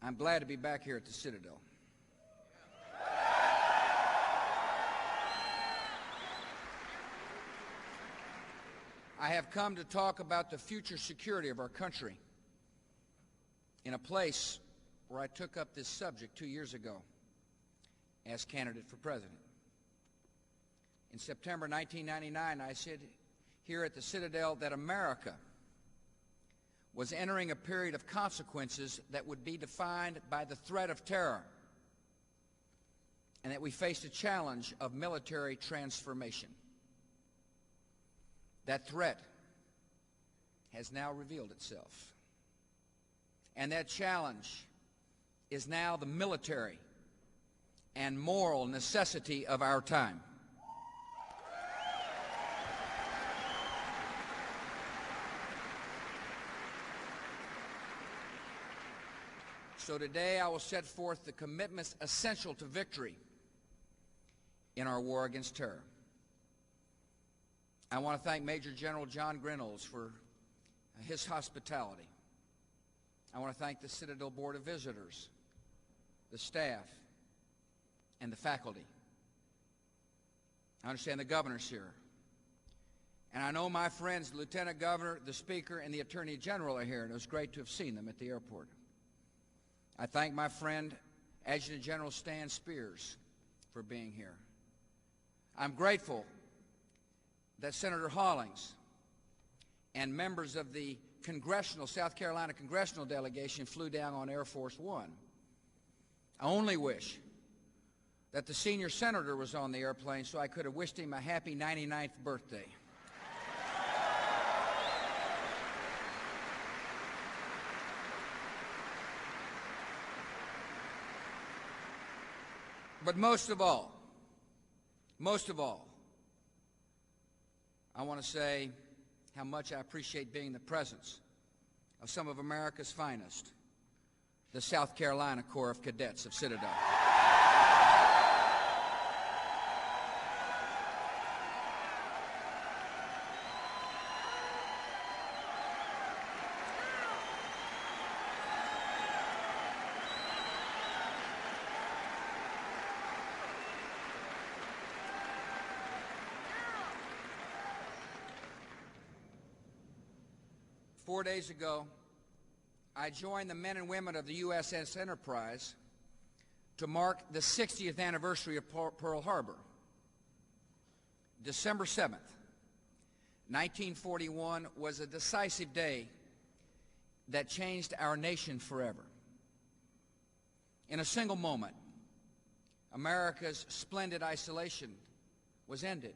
I'm glad to be back here at the Citadel. I have come to talk about the future security of our country in a place where I took up this subject 2 years ago as candidate for president. In September 1999, I said here at the Citadel that America was entering a period of consequences that would be defined by the threat of terror, and that we faced a challenge of military transformation. That threat has now revealed itself, and that challenge is now the military and moral necessity of our time. So today I will set forth the commitments essential to victory in our war against terror. I want to thank Major General John Grinnells for his hospitality. I want to thank the Citadel Board of Visitors, the staff, and the faculty. I understand the governor's here. And I know my friends, the Lieutenant Governor, the Speaker, and the Attorney General are here, and it was great to have seen them at the airport. I thank my friend, Adjutant General Stan Spears, for being here. I'm grateful that Senator Hollings and members of the South Carolina congressional delegation flew down on Air Force One. I only wish that the senior senator was on the airplane so I could have wished him a happy 99th birthday. But most of all, I want to say how much I appreciate being in the presence of some of America's finest, the South Carolina Corps of Cadets of Citadel. Four days ago, I joined the men and women of the USS Enterprise to mark the 60th anniversary of Pearl Harbor. December 7th, 1941 was a decisive day that changed our nation forever. In a single moment, America's splendid isolation was ended,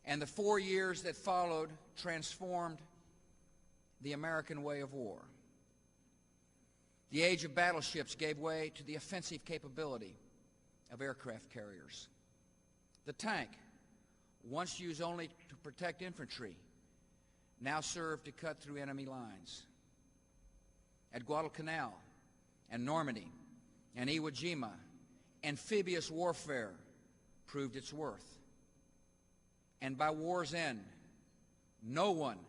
and the 4 years that followed transformed the American way of war. The age of battleships gave way to the offensive capability of aircraft carriers. The tank, once used only to protect infantry, now served to cut through enemy lines. At Guadalcanal and Normandy and Iwo Jima, amphibious warfare proved its worth. And by war's end, no one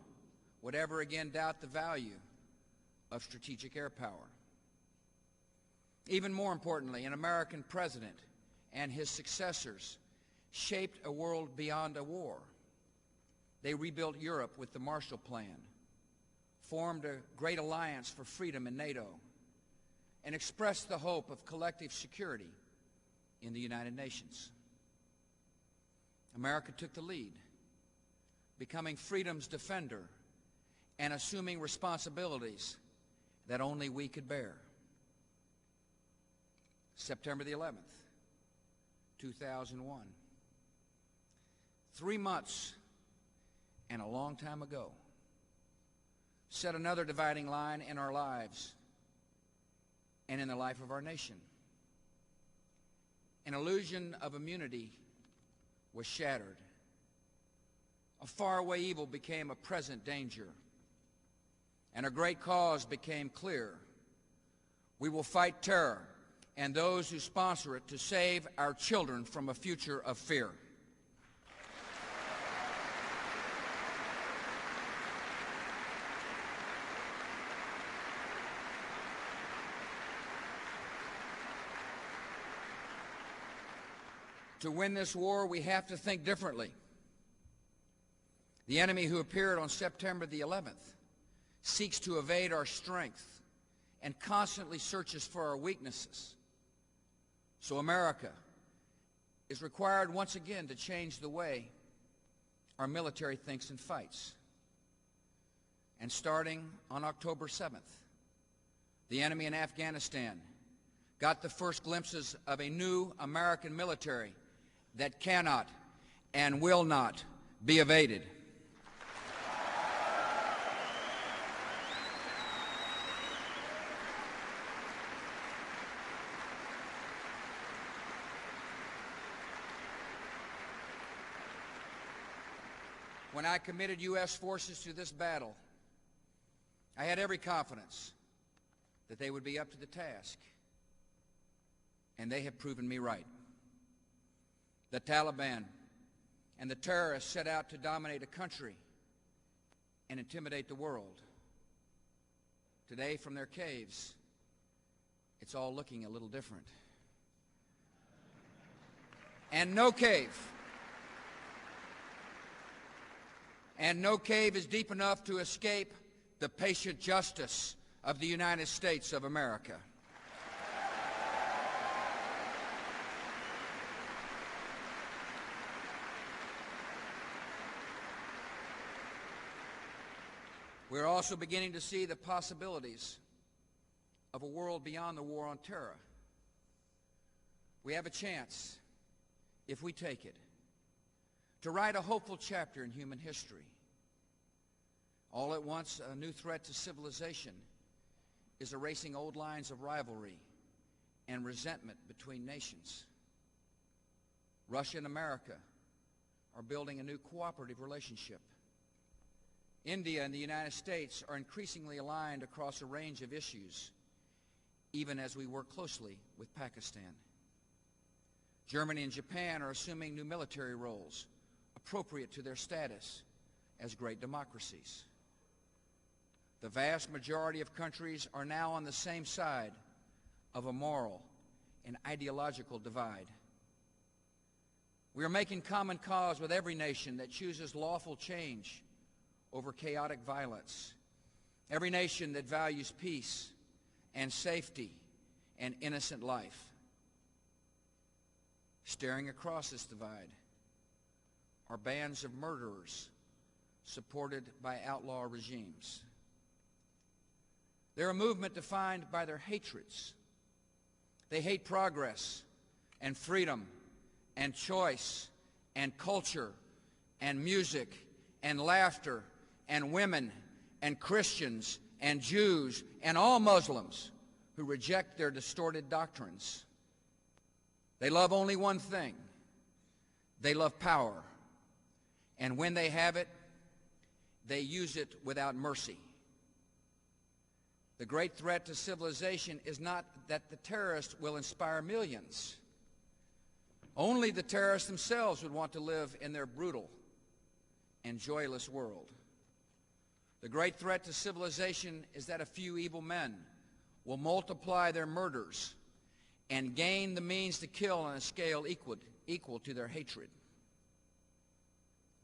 would ever again doubt the value of strategic air power. Even more importantly, an American president and his successors shaped a world beyond a war. They rebuilt Europe with the Marshall Plan, formed a great alliance for freedom in NATO, and expressed the hope of collective security in the United Nations. America took the lead, becoming freedom's defender and assuming responsibilities that only we could bear. September the 11th, 2001. 3 months and a long time ago set another dividing line in our lives and in the life of our nation. An illusion of immunity was shattered. A faraway evil became a present danger, and a great cause became clear. We will fight terror and those who sponsor it to save our children from a future of fear. To win this war, we have to think differently. The enemy who appeared on September the 11th seeks to evade our strength and constantly searches for our weaknesses. So America is required once again to change the way our military thinks and fights. And starting on October 7th, the enemy in Afghanistan got the first glimpses of a new American military that cannot and will not be evaded. When I committed U.S. forces to this battle, I had every confidence that they would be up to the task, and they have proven me right. The Taliban and the terrorists set out to dominate a country and intimidate the world. Today, from their caves, it's all looking a little different. And no cave is deep enough to escape the patient justice of the United States of America. We're also beginning to see the possibilities of a world beyond the war on terror. We have a chance, if we take it, to write a hopeful chapter in human history. All at once, a new threat to civilization is erasing old lines of rivalry and resentment between nations. Russia and America are building a new cooperative relationship. India and the United States are increasingly aligned across a range of issues, even as we work closely with Pakistan. Germany and Japan are assuming new military roles appropriate to their status as great democracies. The vast majority of countries are now on the same side of a moral and ideological divide. We are making common cause with every nation that chooses lawful change over chaotic violence, every nation that values peace and safety and innocent life. Staring across this divide are bands of murderers supported by outlaw regimes. They're a movement defined by their hatreds. They hate progress and freedom and choice and culture and music and laughter and women and Christians and Jews and all Muslims who reject their distorted doctrines. They love only one thing. They love power. And when they have it, they use it without mercy. The great threat to civilization is not that the terrorists will inspire millions. Only the terrorists themselves would want to live in their brutal and joyless world. The great threat to civilization is that a few evil men will multiply their murders and gain the means to kill on a scale equal to their hatred.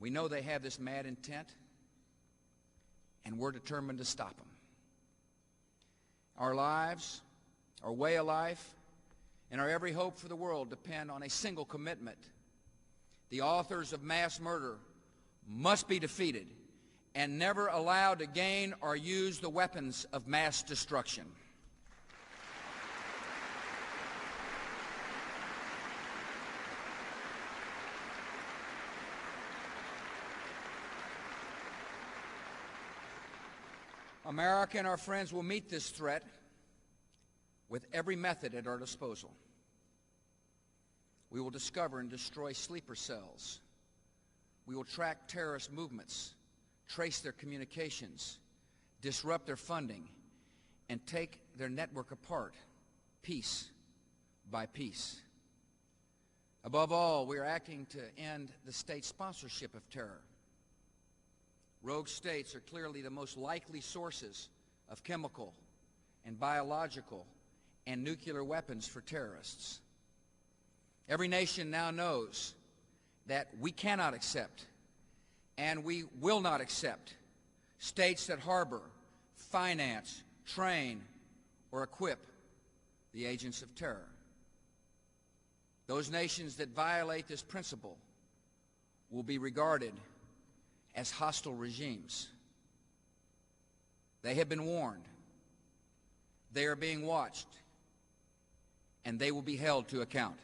We know they have this mad intent, and we're determined to stop them. Our lives, our way of life, and our every hope for the world depend on a single commitment. The authors of mass murder must be defeated and never allowed to gain or use the weapons of mass destruction. America and our friends will meet this threat with every method at our disposal. We will discover and destroy sleeper cells. We will track terrorist movements, trace their communications, disrupt their funding, and take their network apart, piece by piece. Above all, we are acting to end the state sponsorship of terror. Rogue states are clearly the most likely sources of chemical and biological and nuclear weapons for terrorists. Every nation now knows that we cannot accept and we will not accept states that harbor, finance, train, or equip the agents of terror. Those nations that violate this principle will be regarded as hostile regimes. They have been warned. They are being watched, and they will be held to account.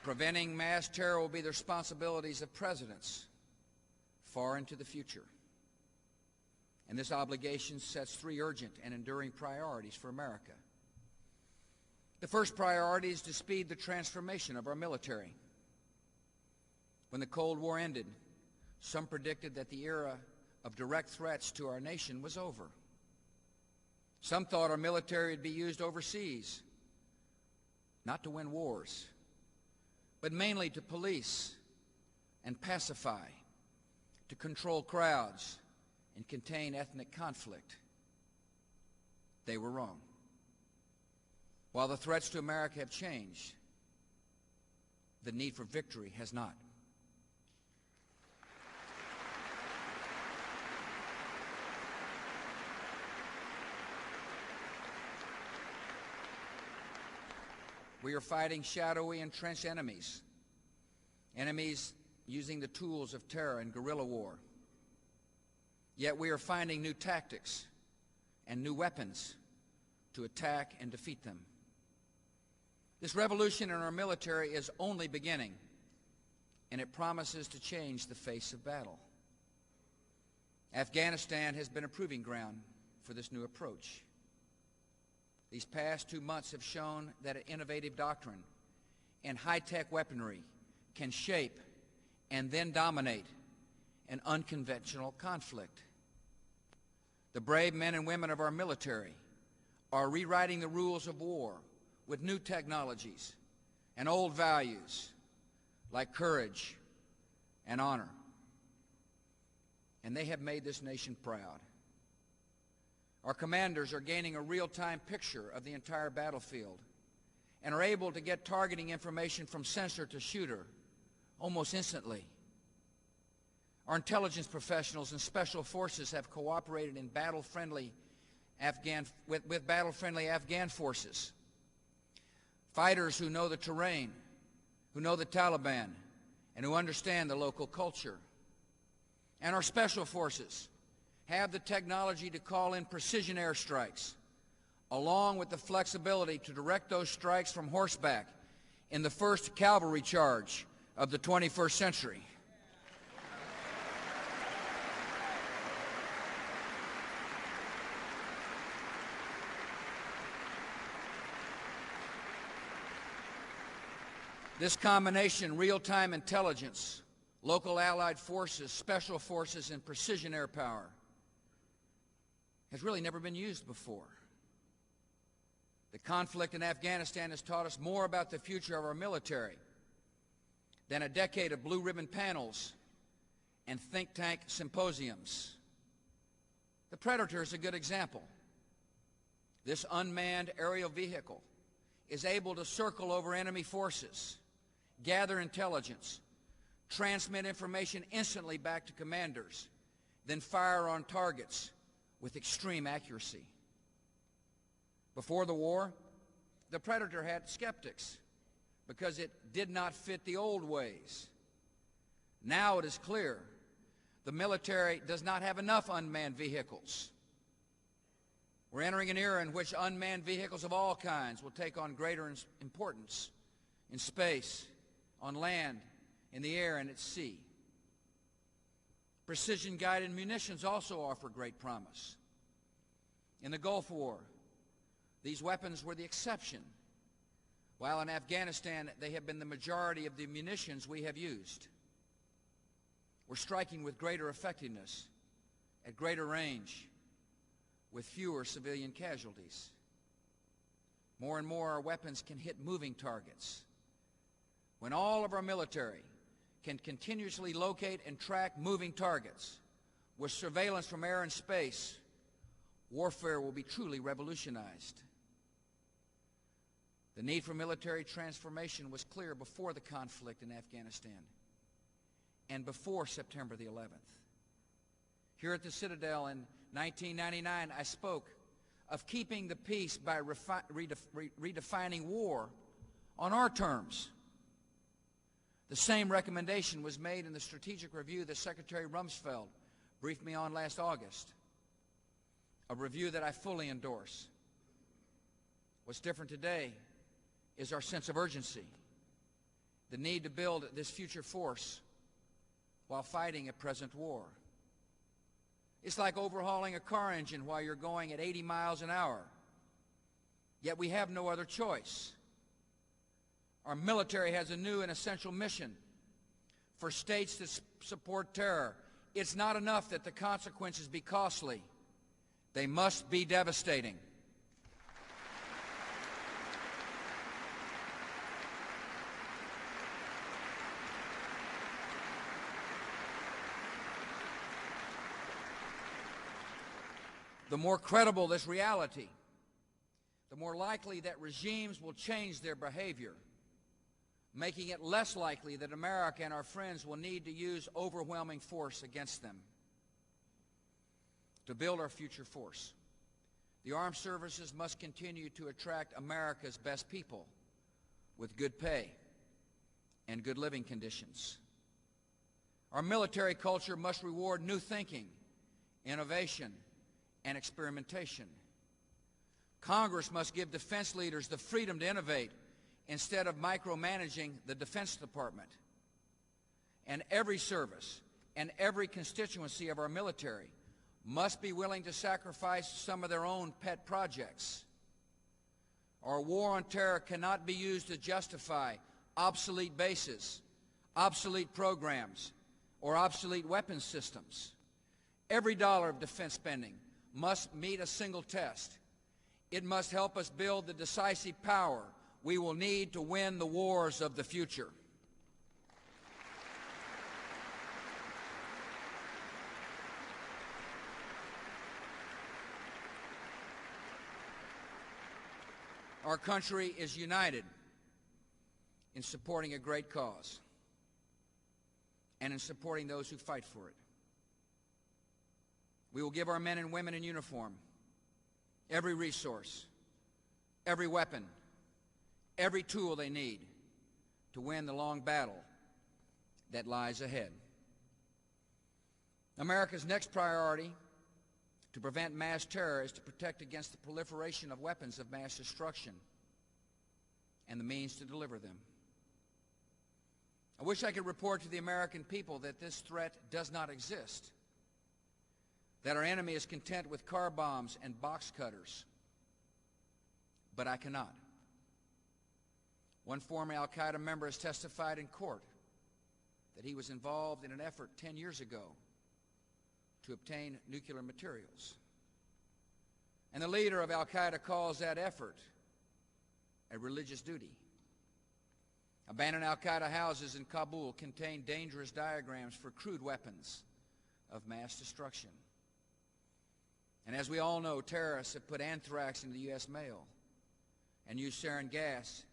Preventing mass terror will be the responsibilities of presidents far into the future. And this obligation sets three urgent and enduring priorities for America. The first priority is to speed the transformation of our military. When the Cold War ended, some predicted that the era of direct threats to our nation was over. Some thought our military would be used overseas, not to win wars, but mainly to police and pacify, to control crowds and contain ethnic conflict. They were wrong. While the threats to America have changed, the need for victory has not. We are fighting shadowy, entrenched enemies, enemies using the tools of terror and guerrilla war. Yet we are finding new tactics and new weapons to attack and defeat them. This revolution in our military is only beginning, and it promises to change the face of battle. Afghanistan has been a proving ground for this new approach. These past 2 months have shown that an innovative doctrine and high-tech weaponry can shape and then dominate an unconventional conflict. The brave men and women of our military are rewriting the rules of war with new technologies and old values like courage and honor. And they have made this nation proud. Our commanders are gaining a real-time picture of the entire battlefield and are able to get targeting information from sensor to shooter almost instantly. Our intelligence professionals and special forces have cooperated in battle-friendly with battle-friendly Afghan forces. Fighters who know the terrain, who know the Taliban, and who understand the local culture. And our special forces have the technology to call in precision airstrikes, along with the flexibility to direct those strikes from horseback in the first cavalry charge of the 21st century. This combination, real-time intelligence, local allied forces, special forces, and precision air power, has really never been used before. The conflict in Afghanistan has taught us more about the future of our military than a decade of blue ribbon panels and think tank symposiums. The Predator is a good example. This unmanned aerial vehicle is able to circle over enemy forces, gather intelligence, transmit information instantly back to commanders, then fire on targets with extreme accuracy. Before the war, the Predator had skeptics because it did not fit the old ways. Now it is clear the military does not have enough unmanned vehicles. We're entering an era in which unmanned vehicles of all kinds will take on greater importance in space, on land, in the air, and at sea. Precision-guided munitions also offer great promise. In the Gulf War, these weapons were the exception, while in Afghanistan they have been the majority of the munitions we have used. We're striking with greater effectiveness, at greater range, with fewer civilian casualties. More and more our weapons can hit moving targets. When all of our military can continuously locate and track moving targets, with surveillance from air and space, warfare will be truly revolutionized. The need for military transformation was clear before the conflict in Afghanistan and before September the 11th. Here at the Citadel in 1999, I spoke of keeping the peace by redefining war on our terms. The same recommendation was made in the strategic review that Secretary Rumsfeld briefed me on last August, a review that I fully endorse. What's different today is our sense of urgency, the need to build this future force while fighting a present war. It's like overhauling a car engine while you're going at 80 miles an hour. Yet we have no other choice. Our military has a new and essential mission for states that support terror. It's not enough that the consequences be costly. They must be devastating. The more credible this reality, the more likely that regimes will change their behavior, making it less likely that America and our friends will need to use overwhelming force against them. To build our future force, the armed services must continue to attract America's best people with good pay and good living conditions. Our military culture must reward new thinking, innovation, and experimentation. Congress must give defense leaders the freedom to innovate instead of micromanaging the Defense Department. And every service and every constituency of our military must be willing to sacrifice some of their own pet projects. Our war on terror cannot be used to justify obsolete bases, obsolete programs, or obsolete weapons systems. Every dollar of defense spending must meet a single test. It must help us build the decisive power we will need to win the wars of the future. Our country is united in supporting a great cause and in supporting those who fight for it. We will give our men and women in uniform every resource, every weapon, every tool they need to win the long battle that lies ahead. America's next priority to prevent mass terror is to protect against the proliferation of weapons of mass destruction and the means to deliver them. I wish I could report to the American people that this threat does not exist, that our enemy is content with car bombs and box cutters, but I cannot. One former al-Qaeda member has testified in court that he was involved in an effort 10 years ago to obtain nuclear materials. And the leader of al-Qaeda calls that effort a religious duty. Abandoned al-Qaeda houses in Kabul contain dangerous diagrams for crude weapons of mass destruction. And as we all know, terrorists have put anthrax into the U.S. mail and used sarin gas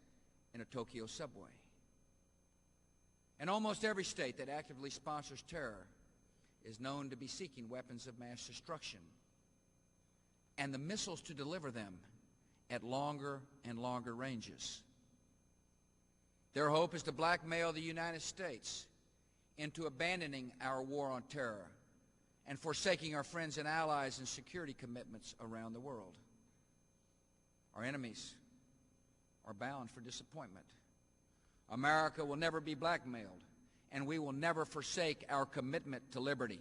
in a Tokyo subway. And almost every state that actively sponsors terror is known to be seeking weapons of mass destruction and the missiles to deliver them at longer and longer ranges. Their hope is to blackmail the United States into abandoning our war on terror and forsaking our friends and allies and security commitments around the world. Our enemies are bound for disappointment. America will never be blackmailed, and we will never forsake our commitment to liberty.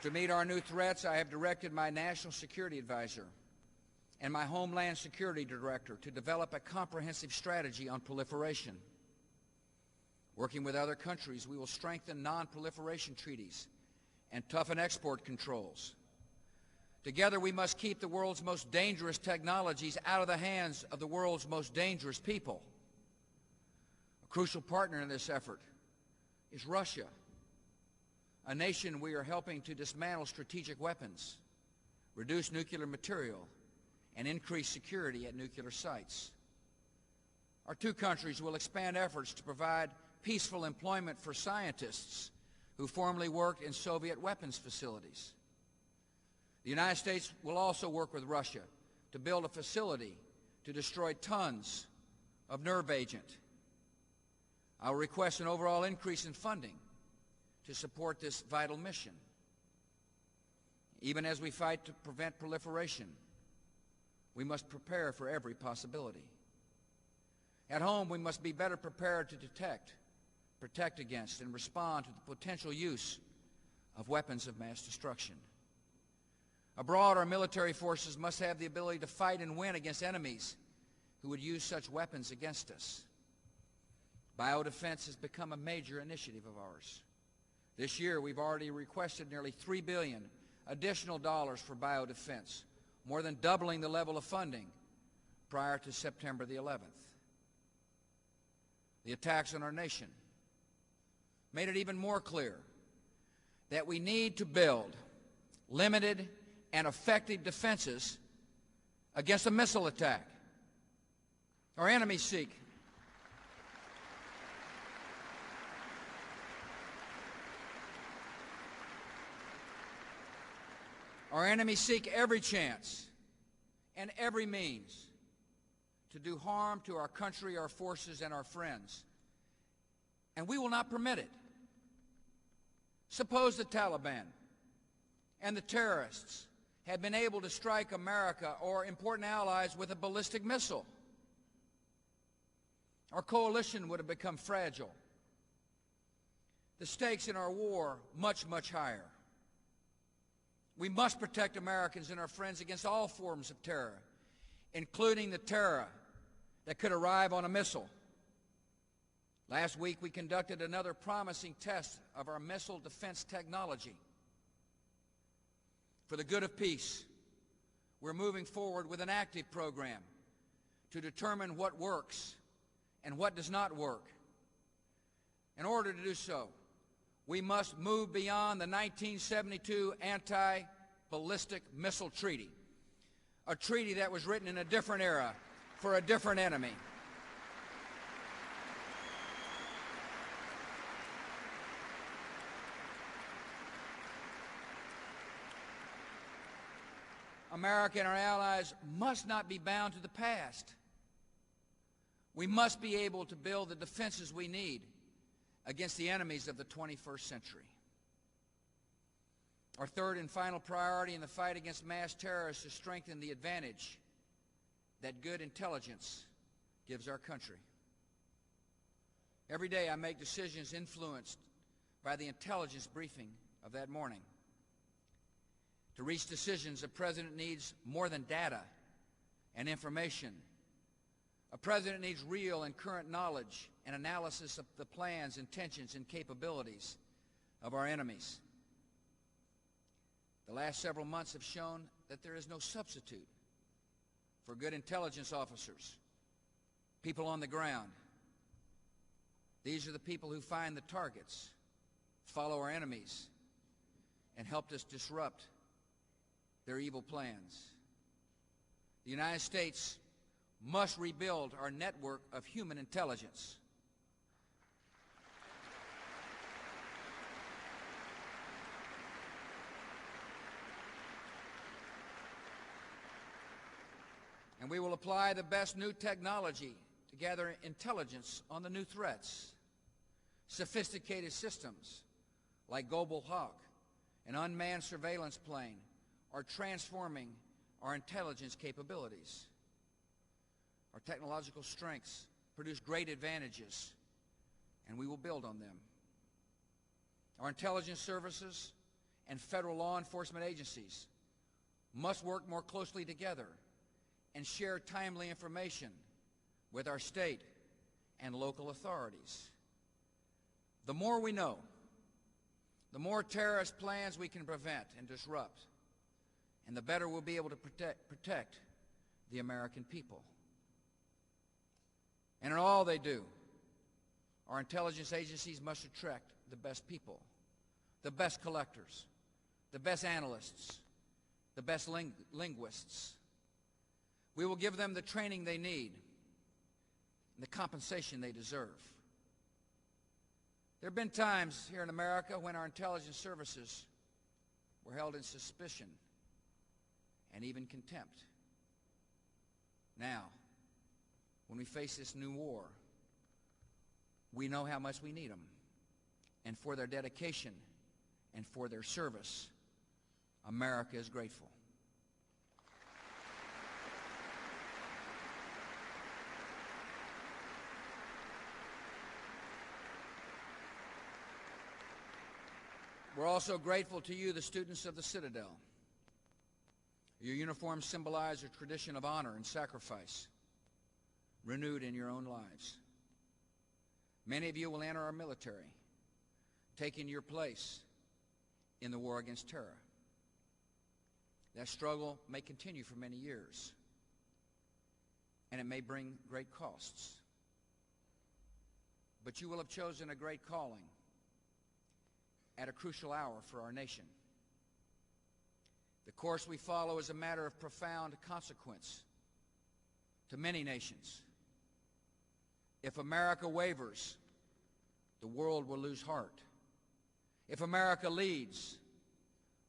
To meet our new threats, I have directed my National Security Advisor and my Homeland Security Director to develop a comprehensive strategy on proliferation. Working with other countries, we will strengthen non-proliferation treaties and toughen export controls. Together, we must keep the world's most dangerous technologies out of the hands of the world's most dangerous people. A crucial partner in this effort is Russia, a nation we are helping to dismantle strategic weapons, reduce nuclear material, and increase security at nuclear sites. Our two countries will expand efforts to provide peaceful employment for scientists who formerly worked in Soviet weapons facilities. The United States will also work with Russia to build a facility to destroy tons of nerve agent. I will request an overall increase in funding to support this vital mission. Even as we fight to prevent proliferation, we must prepare for every possibility. At home, we must be better prepared to detect, protect against, and respond to the potential use of weapons of mass destruction. Abroad, our military forces must have the ability to fight and win against enemies who would use such weapons against us. Biodefense has become a major initiative of ours. This year, we've already requested nearly $3 billion additional dollars for biodefense, more than doubling the level of funding prior to September the 11th. The attacks on our nation made it even more clear that we need to build limited and effective defenses against a missile attack. Our enemies seek every chance and every means to do harm to our country, our forces, and our friends. And we will not permit it. Suppose the Taliban and the terrorists had been able to strike America or important allies with a ballistic missile. Our coalition would have become fragile. The stakes in our war much, much higher. We must protect Americans and our friends against all forms of terror, including the terror that could arrive on a missile. Last week, we conducted another promising test of our missile defense technology. For the good of peace, we're moving forward with an active program to determine what works and what does not work. In order to do so, we must move beyond the 1972 Anti-Ballistic Missile Treaty, a treaty that was written in a different era for a different enemy. America and our allies must not be bound to the past. We must be able to build the defenses we need against the enemies of the 21st century. Our third and final priority in the fight against mass terror is to strengthen the advantage that good intelligence gives our country. Every day I make decisions influenced by the intelligence briefing of that morning. To reach decisions, a president needs more than data and information. A president needs real and current knowledge and analysis of the plans, intentions, and capabilities of our enemies. The last several months have shown that there is no substitute for good intelligence officers, people on the ground. These are the people who find the targets, follow our enemies, and helped us disrupt their evil plans. The United States must rebuild our network of human intelligence. And we will apply the best new technology to gather intelligence on the new threats. Sophisticated systems like Global Hawk, an unmanned surveillance plane, are transforming our intelligence capabilities. Our technological strengths produce great advantages, and we will build on them. Our intelligence services and federal law enforcement agencies must work more closely together and share timely information with our state and local authorities. The more we know, the more terrorist plans we can prevent and disrupt, and the better we'll be able to protect the American people. And in all they do, our intelligence agencies must attract the best people, the best collectors, the best analysts, the best linguists. We will give them the training they need and the compensation they deserve. There have been times here in America when our intelligence services were held in suspicion and even contempt. Now, when we face this new war, we know how much we need them. And for their dedication and for their service, America is grateful. We're also grateful to you, the students of the Citadel. Your uniforms symbolize a tradition of honor and sacrifice, renewed in your own lives. Many of you will enter our military, taking your place in the war against terror. That struggle may continue for many years, and it may bring great costs. But you will have chosen a great calling at a crucial hour for our nation. The course we follow is a matter of profound consequence to many nations. If America wavers, the world will lose heart. If America leads,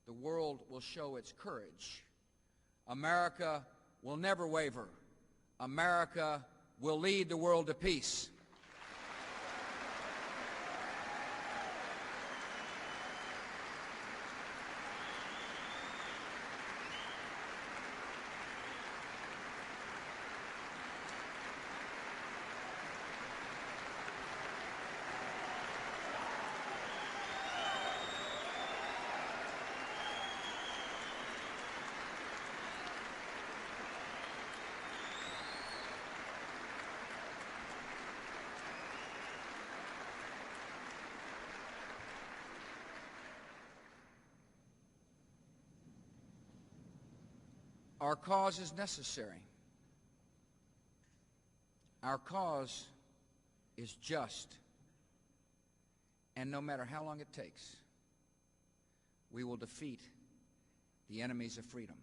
the world will show its courage. America will never waver. America will lead the world to peace. Our cause is necessary. Our cause is just. And no matter how long it takes, we will defeat the enemies of freedom.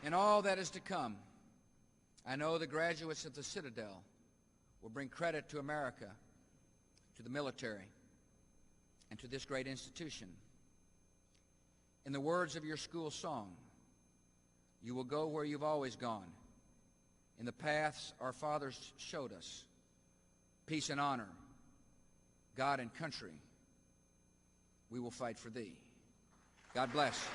In all that is to come, I know the graduates of the Citadel will bring credit to America, to the military, and to this great institution. In the words of your school song, you will go where you've always gone, in the paths our fathers showed us, peace and honor, God and country. We will fight for thee. God bless.